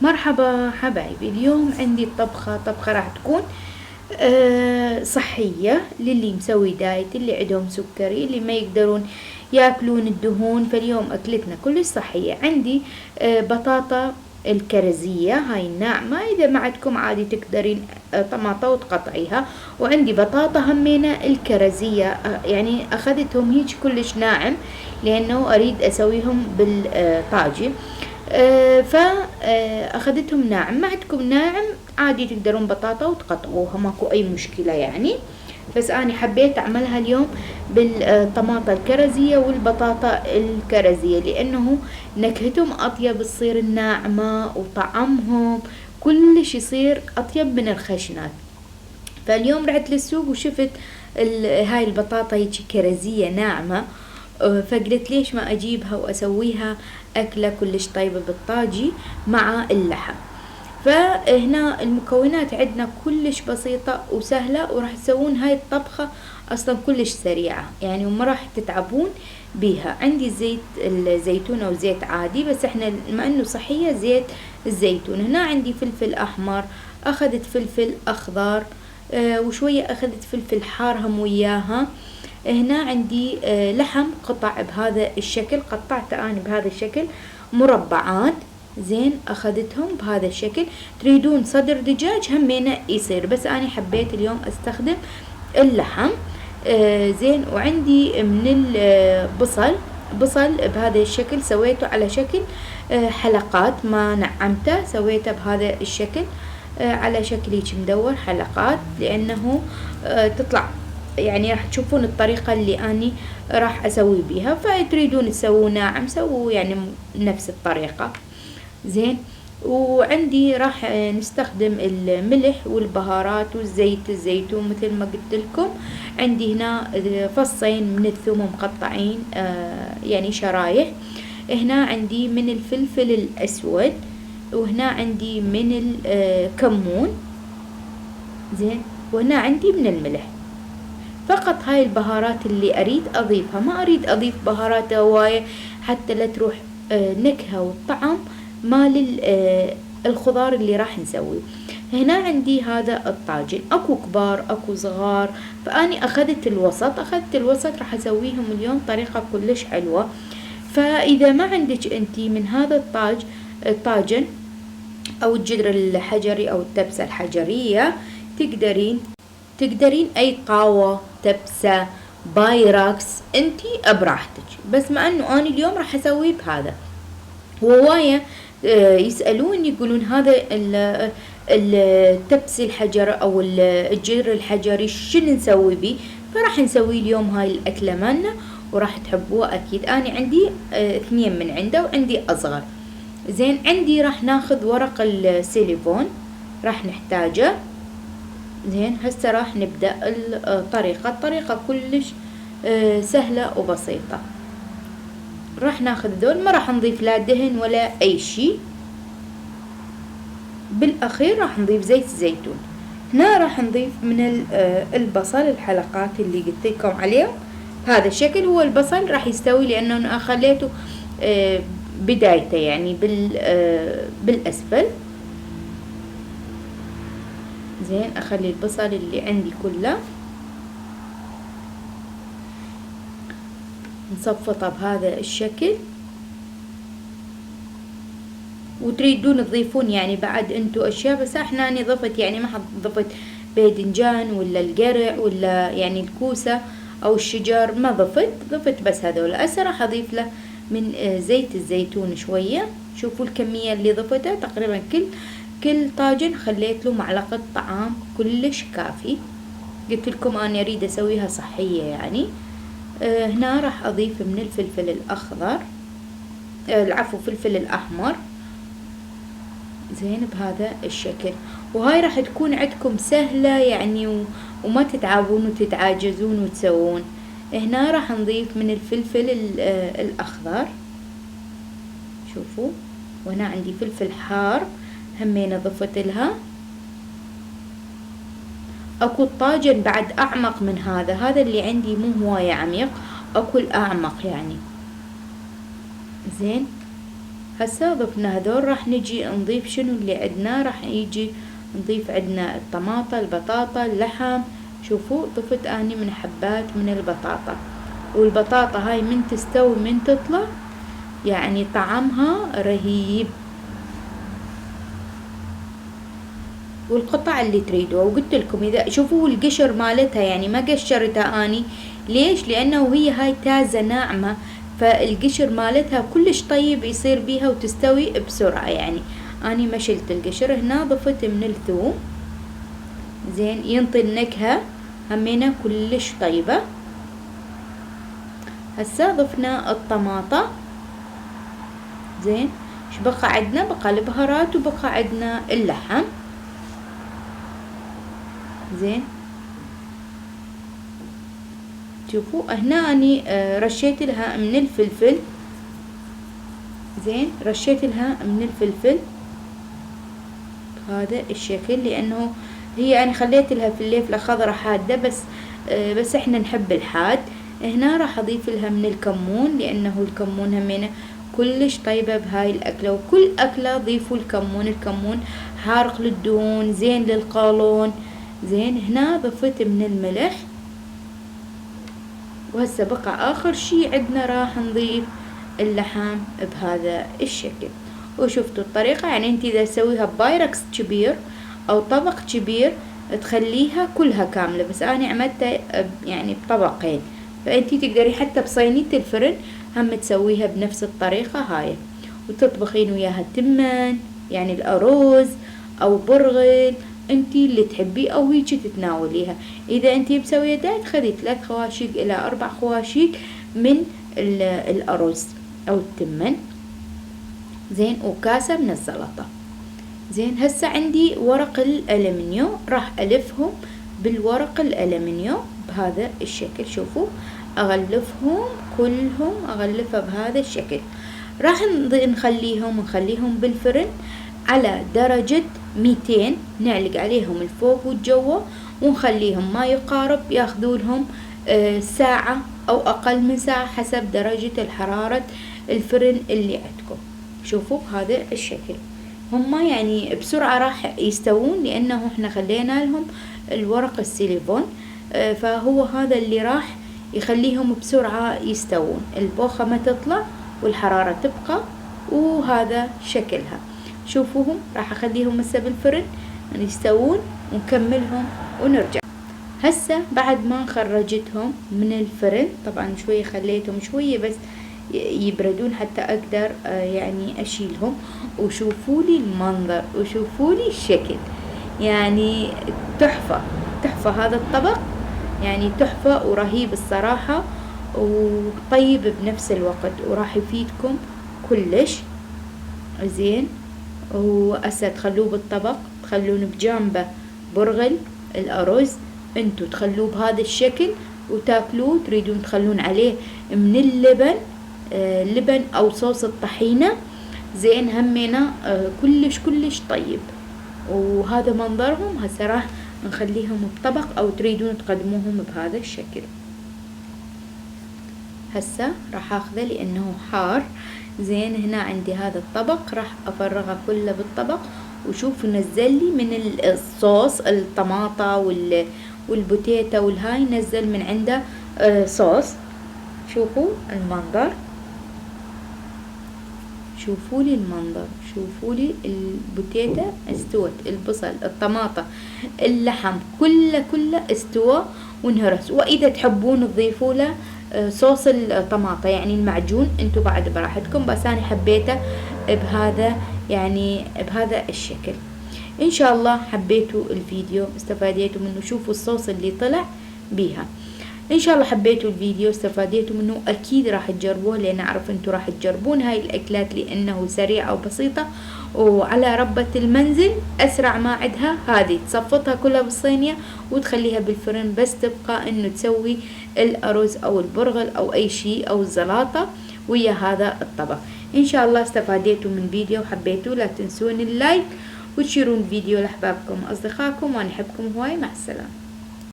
مرحبا حبايبي، اليوم عندي طبخة راح تكون صحية للي مسوي دايت، اللي عندهم سكري، اللي ما يقدرون ياكلون الدهون. فاليوم أكلتنا كلش صحية. عندي بطاطا الكرزية هاي الناعمة، إذا ما عندكم عادي تقدرين طماطة وتقطعيها. وعندي بطاطا همينة الكرزية، يعني أخذتهم هيج كلش ناعم لأنه أريد أسويهم بالطاجن. فأخذتهم ناعم. ما عندكم ناعم عادي تقدرون بطاطا وتقطعوها، ماكو أي مشكلة يعني. بس أنا حبيت أعملها اليوم بالطماطة الكرزية والبطاطا الكرزية، لأنه نكهتهم أطيب، تصير الناعمة وطعمهم كلش يصير أطيب من الخشنات. فاليوم رحت للسوق وشفت هاي البطاطا هيك كرزية ناعمة، فقلت ليش ما أجيبها وأسويها أكلة كلش طيبة بالطاجي مع اللحم. فهنا المكونات عندنا كلش بسيطة وسهلة، وراح تسوون هاي الطبخة أصلا كلش سريعة يعني، وما راح تتعبون بيها. عندي زيت الزيتون أو زيت عادي، بس احنا بما أنه صحية زيت الزيتون. هنا عندي فلفل أحمر، أخذت فلفل أخضر، وشوية أخذت فلفل حار هم وياها. هنا عندي لحم قطع بهذا الشكل، قطعته أنا بهذا الشكل مربعات. زين أخذتهم بهذا الشكل. تريدون صدر دجاج همينة يصير، بس أنا حبيت اليوم أستخدم اللحم. زين. وعندي من بصل بهذا الشكل، سويته على شكل حلقات، ما نعمته، سويته بهذا الشكل على شكل هيك مدور حلقات، لأنه تطلع يعني راح تشوفون الطريقة اللي أني راح أسوي بيها. فتريدون تسووا ناعم سووا يعني نفس الطريقة. زين. وعندي راح نستخدم الملح والبهارات والزيت الزيتون مثل ما قلت لكم. عندي هنا فصين من الثوم مقطعين يعني شرايح. هنا عندي من الفلفل الأسود، وهنا عندي من الكمون. زين. وهنا عندي من الملح. فقط هاي البهارات اللي أريد أضيفها، ما أريد أضيف بهارات هواية حتى لا تروح نكهة والطعم مال الخضار اللي راح نسويه. هنا عندي هذا الطاجن، أكو كبار أكو صغار، فأني أخذت الوسط راح أسويهم اليوم طريقة كلش حلوة. فإذا ما عندك أنتي من هذا الطاجن أو الجدر الحجري أو التبسة الحجرية، تقدرين أي قاوة، تبسة، بايركس، انتي براحتك. بس مع انه انا اليوم راح اسويه بهذا. هواية يسألون يقولون هذا التبس الحجر او الجدر الحجري شنو نسوي بيه؟ فراح نسوي اليوم هاي الأكلة مالنا وراح تحبوها أكيد. أنا عندي 2 من عنده وعندي أصغر. زين. عندي راح ناخذ ورق السيليفون راح نحتاجه. زين. هسه راح نبدأ الطريقة كلش سهلة وبسيطة. راح ناخذ دول، ما راح نضيف لا دهن ولا أي شيء. بالأخير راح نضيف زيت الزيتون. هنا راح نضيف من البصل الحلقات اللي قلت لكم عليه بهذا الشكل. هو البصل راح يستوي لأنه أنا خليته بدايته يعني بالأسفل. زين. أخلي البصل اللي عندي كله نصفطه بهذا الشكل. وتريدون تضيفون يعني بعد انتو اشياء، بس احنا اني ضفت يعني ما ضفت باذنجان ولا القرع ولا يعني الكوسة او الشجر، ما ضفت بس هذول. هسه راح اضيف له من زيت الزيتون شوية. شوفوا الكمية اللي ضفتها، تقريبا كل طاجن خليت له معلقة طعام كلش كافي. قلت لكم أنا أريد أسويها صحية يعني. هنا راح أضيف من الفلفل الأخضر، العفو فلفل الأحمر. زين بهذا الشكل. وهاي راح تكون عندكم سهلة يعني، وما تتعبون وتتعاجزون وتسوون. هنا راح نضيف من الفلفل الأخضر. شوفوا. وهنا عندي فلفل حار همين ضفت لها. اكو الطاجن بعد اعمق من هذا اللي عندي مو هواية عميق، اكو الاعمق يعني. زين. هسا ضفنا هذول، راح نجي نضيف شنو اللي عندنا. راح يجي نضيف عندنا الطماطة، البطاطا، اللحم. شوفوا ضفت اني من حبات من البطاطا، والبطاطا هاي من تستوي من تطلع يعني طعمها رهيب. والقطع اللي تريدوها، وقلت لكم اذا شوفوا القشر مالتها يعني ما قشرتها اني. ليش؟ لانه هي هاي تازة ناعمة، فالقشر مالتها كلش طيب يصير بيها وتستوي بسرعة. يعني اني ما شلت القشر. هنا ضفت من الثوم، زين ينطي النكهة همينة كلش طيبة. هسا ضفنا الطماطة، زين. ايش بقى عندنا؟ بقى البهارات، وبقى عندنا اللحم، زين. شوفوا هنا اني رشيت لها من الفلفل، زين. رشيت لها من الفلفل بهذا الشكل، لانه هي انا خليت لها فلفلة خضرة حادة، بس احنا نحب الحاد. هنا راح اضيف لها من الكمون، لانه الكمون همينه كلش طيبة بهاي الاكلة، وكل اكلة ضيفوا الكمون. الكمون حارق للدهون، زين للقولون، زين. هنا ضفت من الملح. وهسه بقى اخر شي عندنا راح نضيف اللحم بهذا الشكل. وشفتوا الطريقة؟ يعني انت اذا تسويها ببايركس كبير او طبق كبير تخليها كلها كاملة، بس انا عملتها يعني بطبقين، فانت تقدري حتى بصينية الفرن هم تسويها بنفس الطريقة هاي، وتطبخين وياها تمن يعني الارز او برغل انتي اللي تحبيه، او هيجي تتناوليها. اذا انتي مسوية دايت خذي 3 خواشيق الى 4 خواشيق من الارز او التمن، زين. وكاسة من السلطة، زين. هسه عندي ورق الالمنيو، راح الفهم بالورق الالمنيو بهذا الشكل. شوفوا اغلفهم كلهم، اغلفها بهذا الشكل. راح نخليهم بالفرن على درجة 200، نعلق عليهم الفوق والجوا، ونخليهم ما يقارب ياخذولهم ساعة او اقل من ساعة حسب درجة الحرارة الفرن اللي عندكم. شوفوا بهذا الشكل، هما يعني بسرعة راح يستوون، لانه احنا خلينا لهم الورق السيليفون، فهو هذا اللي راح يخليهم بسرعة يستوون. البوخة ما تطلع والحرارة تبقى، وهذا شكلها. شوفوهم راح اخليهم هسه بالفرن يستوون، ونكملهم ونرجع. هسه بعد ما خرجتهم من الفرن، طبعا شوية خليتهم شوية بس يبردون حتى اقدر يعني اشيلهم. وشوفوا لي المنظر، وشوفوا لي الشكل، يعني تحفة تحفة. هذا الطبق يعني تحفة ورهيب الصراحة، وطيب بنفس الوقت، وراح يفيدكم كلش، زين. وهسه تخلوه بالطبق، تخلون بجانبه برغل الأرز، انتو تخلوه بهذا الشكل وتاكلوه. تريدون تخلون عليه من اللبن، لبن أو صوص الطحينة، زين. همينا كلش كلش طيب. وهذا منظرهم. هسه راح نخليهم بطبق، أو تريدون تقدموهم بهذا الشكل. هسه راح اخذه لانه حار، زين. هنا عندي هذا الطبق راح افرغه كله بالطبق. وشوفوا نزل لي من الصوص الطماطة والبوتيتا والهاي، نزل من عنده صوص. شوفوا المنظر، شوفوا لي المنظر، شوفوا لي البوتيتا استوت، البصل، الطماطة، اللحم كله استوى وانهرس. واذا تحبون تضيفوا له صوص الطماطة يعني المعجون، انتو بعد براحتكم، بس انا حبيته بهذا يعني بهذا الشكل. ان شاء الله حبيتوا الفيديو، استفاديتوا منه. شوفوا الصوص اللي طلع بيها. ان شاء الله حبيتوا الفيديو، استفاديتوا منه. اكيد راح تجربوه، لان اعرف انتو راح تجربون هاي الاكلات، لانه سريعة وبسيطة وعلى ربة المنزل. اسرع ما عدها هذه تصفطها كلها بالصينية وتخليها بالفرن، بس تبقى انه تسوي الارز او البرغل او اي شيء او الزلاطة ويا هذا الطبق. ان شاء الله استفاديتوا من فيديو وحبيتوا. لا تنسون اللايك وتشيرون الفيديو لاحبابكم واصدقائكم، وانا احبكم هواي. مع السلامة.